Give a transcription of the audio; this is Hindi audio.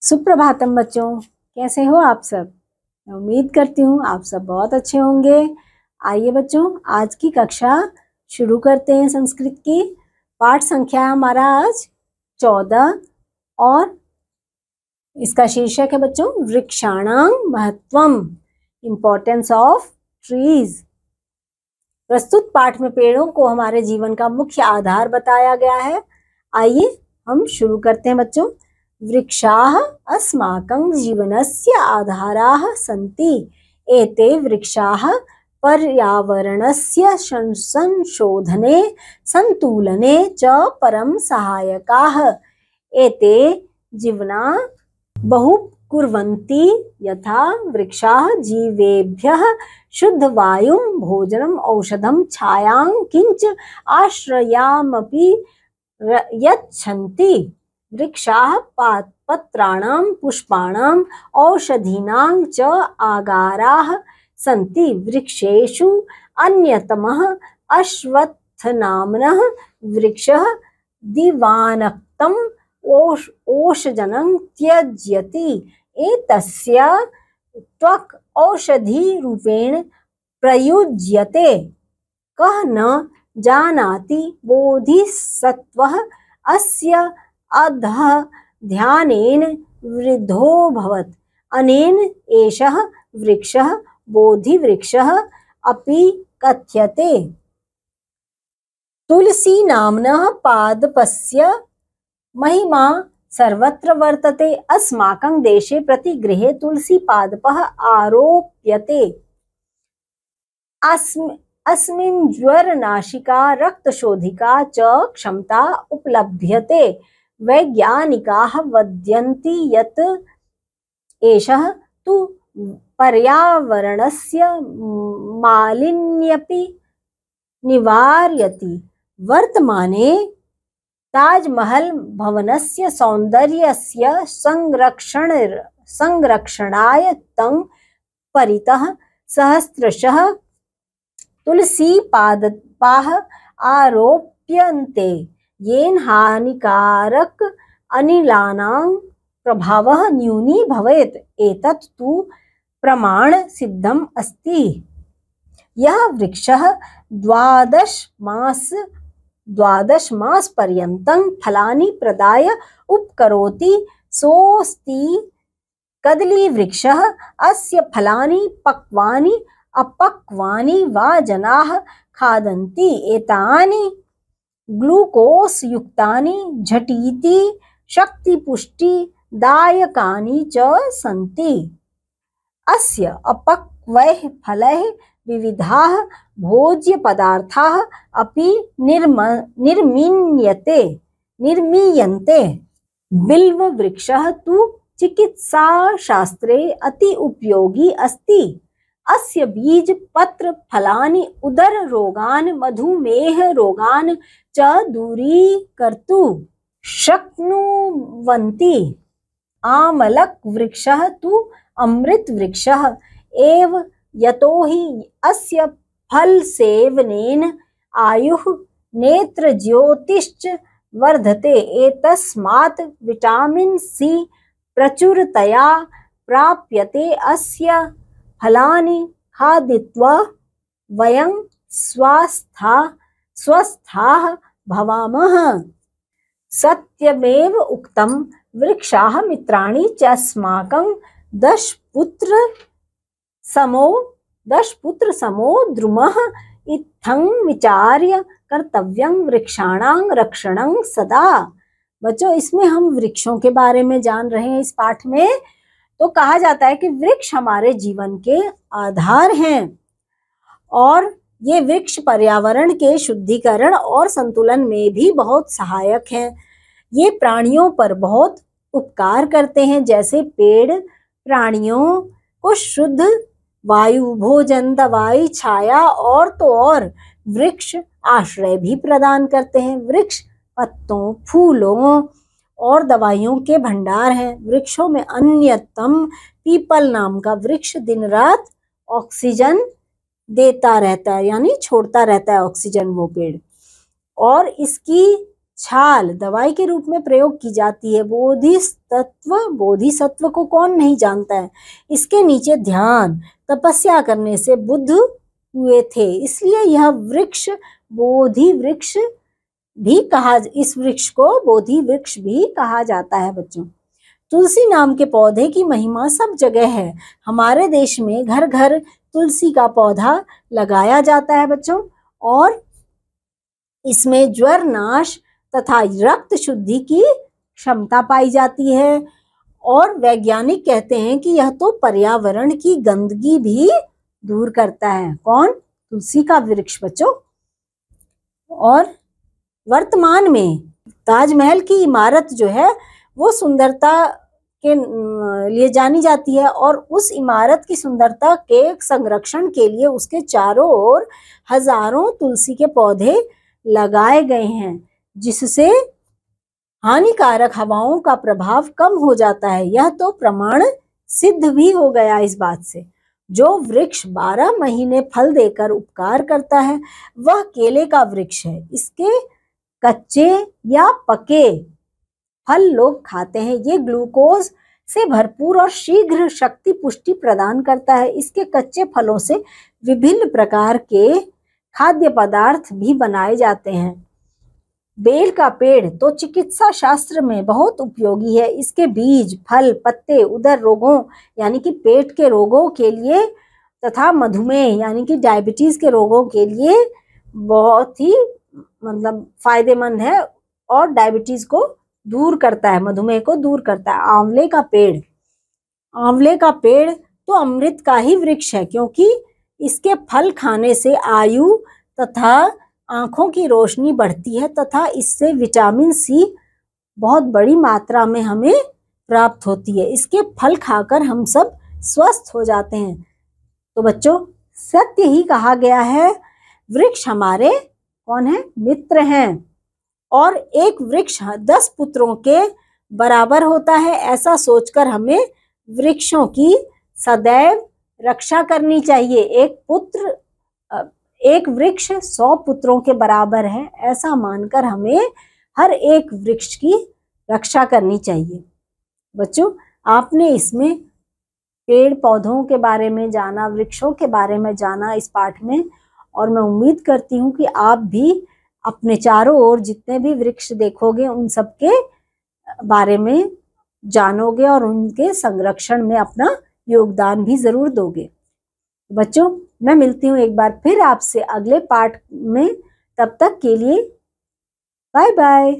सुप्रभातम बच्चों, कैसे हो आप सब। मैं उम्मीद करती हूँ आप सब बहुत अच्छे होंगे। आइए बच्चों, आज की कक्षा शुरू करते हैं। संस्कृत की पाठ संख्या हमारा आज 14 और इसका शीर्षक है बच्चों वृक्षाणां महत्वम, इम्पोर्टेंस ऑफ ट्रीज। प्रस्तुत पाठ में पेड़ों को हमारे जीवन का मुख्य आधार बताया गया है। आइए हम शुरू करते हैं बच्चों। वृक्षाः अस्माकं जीवनस्य आधाराः सन्ति। एते वृक्षाः पर्यावरणस्य संशोधने संतुलने च परम सहायकाः। एते जीवना बहु कुर्वन्ति यथा वृक्षाः जीवेभ्यः शुद्धवायुं भोजनम् औषधं छायां किंच आश्रयामपि यच्छन्ति। वृक्षाः पत्राणां पुष्पाणां औषधीनां च आगाराः सन्ति। वृक्षेषु अन्यतमः अश्वत्थनामनः वृक्षः दिवानक्तम् ओषजनं त्यजति। एतस्य त्वक् औषधिरूपेण प्रयुज्यते। कः न जानाति बोधिसत्वः अस्य अधः ध्यानेन वृद्धोऽभवत्। अनेन एषः वृक्षः बोधिवृक्षः अपि कथ्यते। तुलसी नाम्नः पादपस्य महिमा सर्वत्र वर्तते। अस्माकं देशे प्रति गृहे तुलसी पादपः आरोप्यते। अस्मिन् ज्वरनाशिका रक्तशोधिका च क्षमता उपलभ्यते। वैज्ञानिकाः वदन्ति यत् एषः तु पर्यावरणस्य मालिन्यमपि निवारयति। वर्तमाने ताजमहल भवनस्य सौन्दर्यस्य संरक्षणाय तं परितः सहस्रशः तुलसी पादपाः आरोप्यन्ते, येन हानिकारक अनिलानां प्रभावः न्यूनी भवेत्। एतत् तु प्रमाण सिद्धम् अस्ति। यः वृक्षः 12 मास पर्यन्तं फलानि प्रदाय उपकरोति सोऽस्ति कदली वृक्षः। अस्य फलानि पक्वानि अपक्वानि वा जनाः खादन्ति। एतानि ग्लूकोस् युक्तानि झटिति शक्तिपुष्टिदायकानि च सन्ति। अस्य अपक्वैः फलैः विविधाः भोज्यपदार्थाः अपि निर्मीयन्ते। बिल्ववृक्षः तु चिकित्साशास्त्रे अति उपयोगी अस्ति। अस्य बीज पत्र फलानि उदर रोगान् मधुमेह रोगान् च दूरीकर्तुं शक्नुवन्ति। आमलक वृक्षः तु अमृत वृक्षः एव, यतोहि अस्य फलसेवनेन आयुः नेत्रज्योतिश्च वर्धते। एतस्मात् विटामिन सी प्रचुरतया प्राप्यते। अस्य फलानि खादित्वा वयं स्वस्थाः भवामः। सत्यमेव उक्तं, वृक्षाः मित्राणि च अस्माकं। 10 पुत्र समो द्रुमः। इत्थं विचार्य कर्तव्यं वृक्षाणां रक्षणं सदा। बच्चों, इसमें हम वृक्षों के बारे में जान रहे हैं। इस पाठ में तो कहा जाता है कि वृक्ष हमारे जीवन के आधार हैं और ये वृक्ष पर्यावरण के शुद्धिकरण और संतुलन में भी बहुत सहायक हैं। ये प्राणियों पर बहुत उपकार करते हैं, जैसे पेड़ प्राणियों को शुद्ध वायु, भोजन, दवाई, छाया और तो और वृक्ष आश्रय भी प्रदान करते हैं। वृक्ष पत्तों, फूलों और दवाइयों के भंडार हैं। वृक्षों में अन्यतम पीपल नाम का वृक्ष दिन रात ऑक्सीजन देता रहता है, यानी छोड़ता रहता है ऑक्सीजन वो पेड़। और इसकी छाल दवाई के रूप में प्रयोग की जाती है। बोधिसत्व को कौन नहीं जानता है। इसके नीचे ध्यान तपस्या करने से बुद्ध हुए थे, इसलिए यह वृक्ष बोधि वृक्ष भी कहा, इस वृक्ष को बोधि वृक्ष भी कहा जाता है। बच्चों, तुलसी नाम के पौधे की महिमा सब जगह है। हमारे देश में घर घर तुलसी का पौधा लगाया जाता है बच्चों, और इसमें ज्वर नाश तथा रक्त शुद्धि की क्षमता पाई जाती है। और वैज्ञानिक कहते हैं कि यह तो पर्यावरण की गंदगी भी दूर करता है। कौन? तुलसी का वृक्ष बच्चों। और वर्तमान में ताजमहल की इमारत जो है वो सुंदरता के लिए जानी जाती है, और उस इमारत की सुंदरता के संरक्षण के लिए उसके चारों ओर हजारों तुलसी के पौधे लगाए गए हैं, जिससे हानिकारक हवाओं का प्रभाव कम हो जाता है। यह तो प्रमाण सिद्ध भी हो गया इस बात से। जो वृक्ष 12 महीने फल देकर उपकार करता है वह केले का वृक्ष है। इसके कच्चे या पके फल लोग खाते हैं। ये ग्लूकोज से भरपूर और शीघ्र शक्ति पुष्टि प्रदान करता है। इसके कच्चे फलों से विभिन्न प्रकार के खाद्य पदार्थ भी बनाए जाते हैं। बेल का पेड़ तो चिकित्सा शास्त्र में बहुत उपयोगी है। इसके बीज, फल, पत्ते उदर रोगों यानी कि पेट के रोगों के लिए तथा मधुमेह यानी कि डायबिटीज के रोगों के लिए बहुत ही फायदेमंद है, और डायबिटीज को दूर करता है, मधुमेह को दूर करता है। आंवले का पेड़ तो अमृत का ही वृक्ष है, क्योंकि इसके फल खाने से आयु तथा आंखों की रोशनी बढ़ती है, तथा इससे विटामिन सी बहुत बड़ी मात्रा में हमें प्राप्त होती है। इसके फल खाकर हम सब स्वस्थ हो जाते हैं। तो बच्चों, सत्य ही कहा गया है, वृक्ष हमारे कौन है? मित्र हैं। और एक वृक्ष 10 पुत्रों के बराबर होता है। ऐसा सोचकर हमें वृक्षों की सदैव रक्षा करनी चाहिए। एक वृक्ष 100 पुत्रों के बराबर है, ऐसा मानकर हमें हर एक वृक्ष की रक्षा करनी चाहिए। बच्चों, आपने इसमें पेड़ पौधों के बारे में जाना, वृक्षों के बारे में जाना इस पाठ में, और मैं उम्मीद करती हूँ कि आप भी अपने चारों ओर जितने भी वृक्ष देखोगे उन सब के बारे में जानोगे और उनके संरक्षण में अपना योगदान भी जरूर दोगे। बच्चों, मैं मिलती हूँ एक बार फिर आपसे अगले पाठ में। तब तक के लिए बाय बाय।